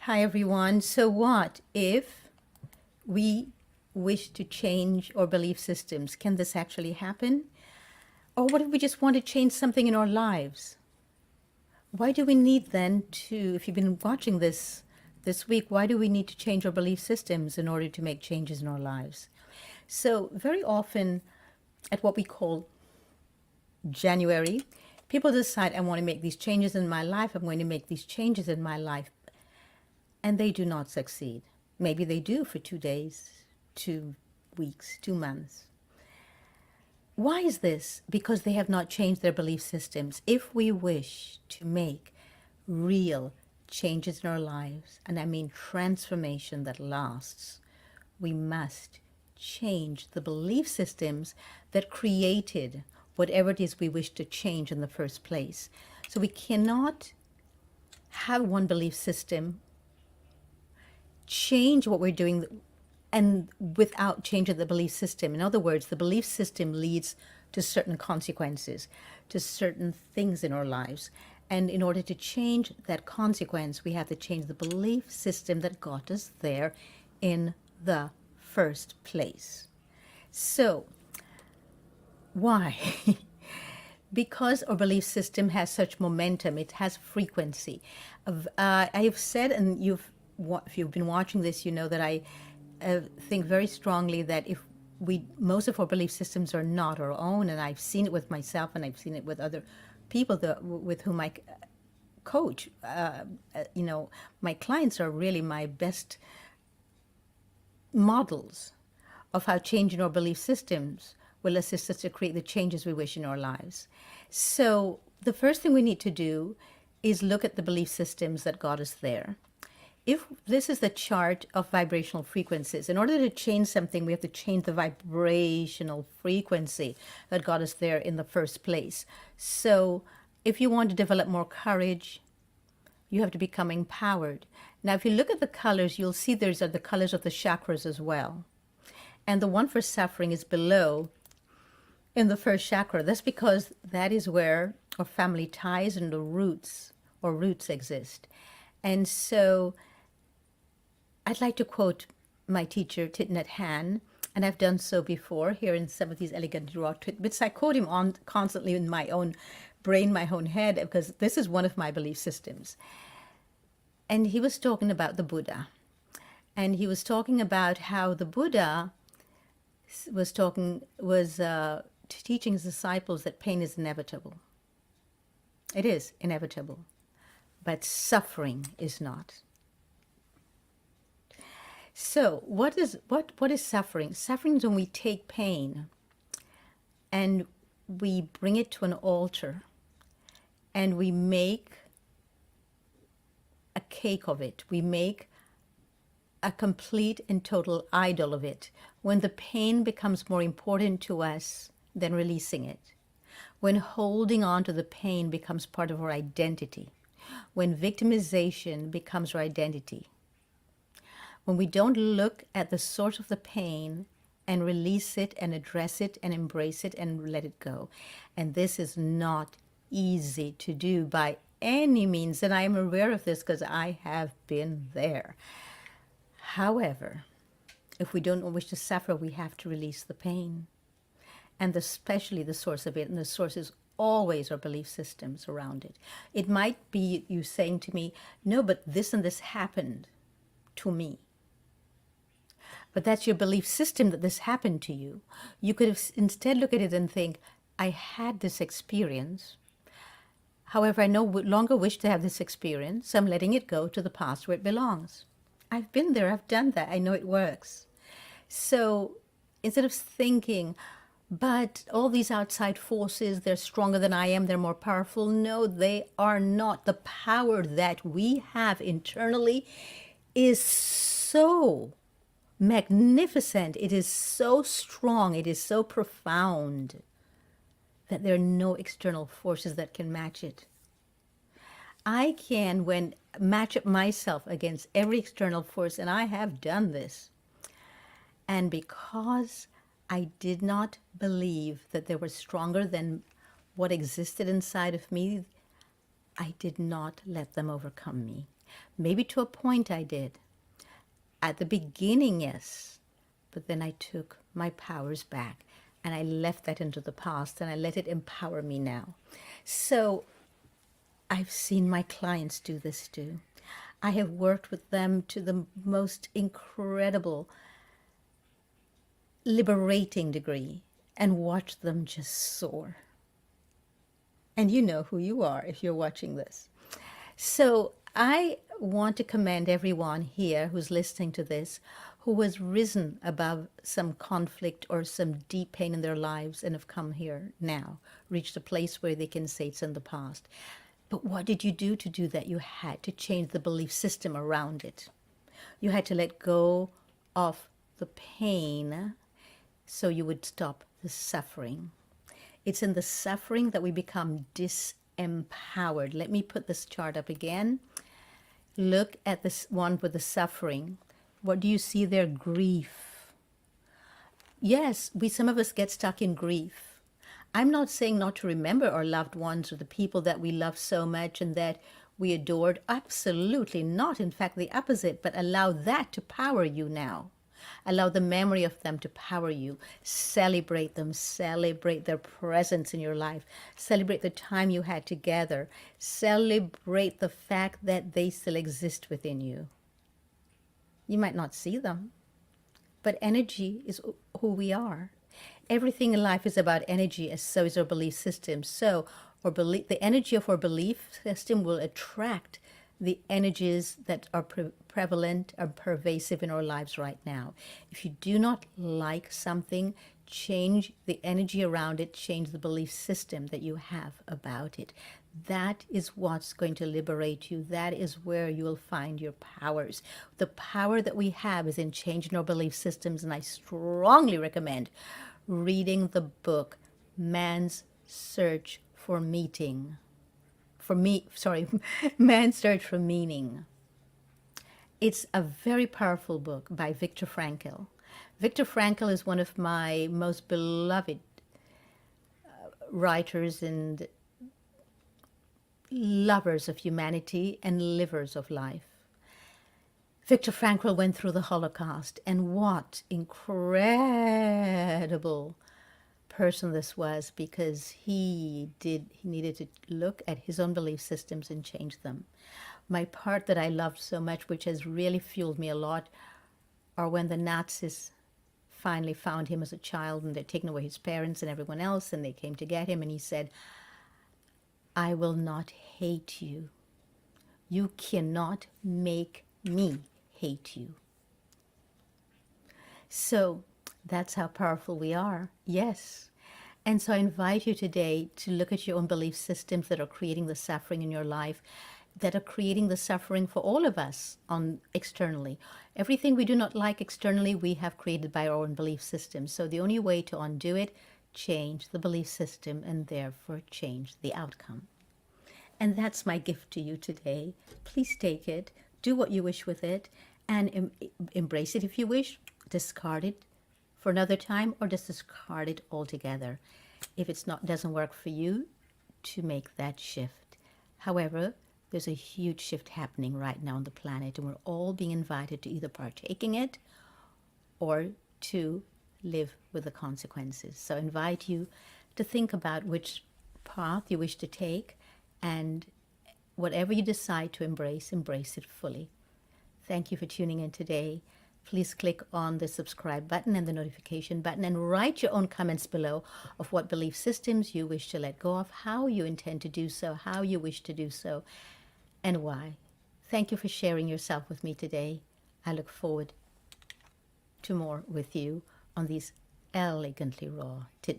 Hi, everyone. So, what if we wish to change our belief systems? Can this actually happen? Or what if we just want to change something in our lives? Why do we need then to, if you've been watching this week, why do we need to change our belief systems in order to make changes in our lives? So, very often at what we call January, people decide, I want to make these changes in my life, I'm going to make these changes in my life, and they do not succeed. Maybe they do for 2 days, 2 weeks, 2 months. Why is this? Because they have not changed their belief systems. If we wish to make real changes in our lives, and I mean transformation that lasts, we must change the belief systems that created whatever it is we wish to change in the first place. So we cannot have one belief system, change what we're doing, and without changing the belief system. In other words, the belief system leads to certain consequences, to certain things in our lives. And in order to change that consequence, we have to change the belief system that got us there in the first place. So, why? Because our belief system has such momentum, it has frequency. I have said, and if you've been watching this, you know that I think very strongly that if most of our belief systems are not our own, and I've seen it with myself, and I've seen it with other people with whom I coach. My clients are really my best models of how changing our belief systems will assist us to create the changes we wish in our lives. So the first thing we need to do is look at the belief systems that got us there. If this is the chart of vibrational frequencies, in order to change something, we have to change the vibrational frequency that got us there in the first place. So if you want to develop more courage, you have to become empowered. Now, if you look at the colors, you'll see these are the colors of the chakras as well. And the one for suffering is below in the first chakra. That's because that is where our family ties and the roots exist. And so I'd like to quote my teacher, Thich Nhat Hanh, and I've done so before here in some of these elegant raw tidbits. I quote him on constantly in my own brain, my own head, because this is one of my belief systems. And he was talking about the Buddha. And he was talking about how the Buddha was teaching his disciples that pain is inevitable. It is inevitable, but suffering is not. So what is suffering? Suffering is when we take pain and we bring it to an altar and we make a cake of it. We make a complete and total idol of it. When the pain becomes more important to us than releasing it. When holding on to the pain becomes part of our identity. When victimization becomes our identity. When we don't look at the source of the pain and release it and address it and embrace it and let it go. And this is not easy to do by any means. And I am aware of this because I have been there. However, if we don't wish to suffer, we have to release the pain. And especially the source of it. And the source is always our belief systems around it. It might be you saying to me, no, but this and this happened to me. But that's your belief system that this happened to you. You could have instead look at it and think, I had this experience. However, I no longer wish to have this experience. So I'm letting it go to the past where it belongs. I've been there. I've done that. I know it works. So instead of thinking, but all these outside forces, they're stronger than I am, they're more powerful. No, they are not. The power that we have internally is so magnificent. It is so strong. It is so profound that there are no external forces that can match it. I can match up myself against every external force, and I have done this. And because I did not believe that they were stronger than what existed inside of me, I did not let them overcome me. Maybe to a point I did. At the beginning, yes. But then I took my powers back and I left that into the past and I let it empower me now. So I've seen my clients do this too. I have worked with them to the most incredible, liberating degree and watched them just soar. And you know who you are if you're watching this. So I want to commend everyone here who's listening to this, who has risen above some conflict or some deep pain in their lives and have come here now, reached a place where they can say it's in the past. But what did you do to do that? You had to change the belief system around it. You had to let go of the pain so you would stop the suffering. It's in the suffering that we become disempowered. Let me put this chart up again. Look at this one with the suffering. What do you see there? Grief. Yes, some of us get stuck in grief. I'm not saying not to remember our loved ones or the people that we love so much and that we adored. Absolutely not. In fact, the opposite. But allow that to power you now. Allow the memory of them to power you. Celebrate them. Celebrate their presence in your life. Celebrate the time you had together. Celebrate the fact that they still exist within you. You might not see them, but energy is who we are. Everything in life is about energy, as so is our belief system. So the energy of our belief system will attract the energies that are prevalent or pervasive in our lives right now. If you do not like something, change the energy around it, change the belief system that you have about it. That is what's going to liberate you. That is where you will find your powers. The power that we have is in changing our belief systems, and I strongly recommend reading the book Man's Search for Meaning. Man's Search for Meaning. It's a very powerful book by Viktor Frankl. Viktor Frankl is one of my most beloved writers and lovers of humanity and livers of life. Viktor Frankl went through the Holocaust, and what incredible person this was, because he needed to look at his own belief systems and change them. My part that I loved so much, which has really fueled me a lot, are when the Nazis finally found him as a child and they'd taken away his parents and everyone else, and they came to get him, and he said, "I will not hate you. You cannot make me hate you." So that's how powerful we are. Yes. And so I invite you today to look at your own belief systems that are creating the suffering in your life, that are creating the suffering for all of us externally. Everything we do not like externally, we have created by our own belief system. So the only way to undo it, change the belief system and therefore change the outcome. And that's my gift to you today. Please take it, do what you wish with it, and embrace it if you wish. Discard it for another time, or just discard it altogether if it's doesn't work for you, to make that shift. However, there's a huge shift happening right now on the planet, and we're all being invited to either partake in it or to live with the consequences. So I invite you to think about which path you wish to take, and whatever you decide to embrace it fully. Thank you for tuning in today. Please click on the subscribe button and the notification button, and write your own comments below of what belief systems you wish to let go of, how you intend to do so, how you wish to do so, and why. Thank you for sharing yourself with me today. I look forward to more with you on these elegantly raw tidbits.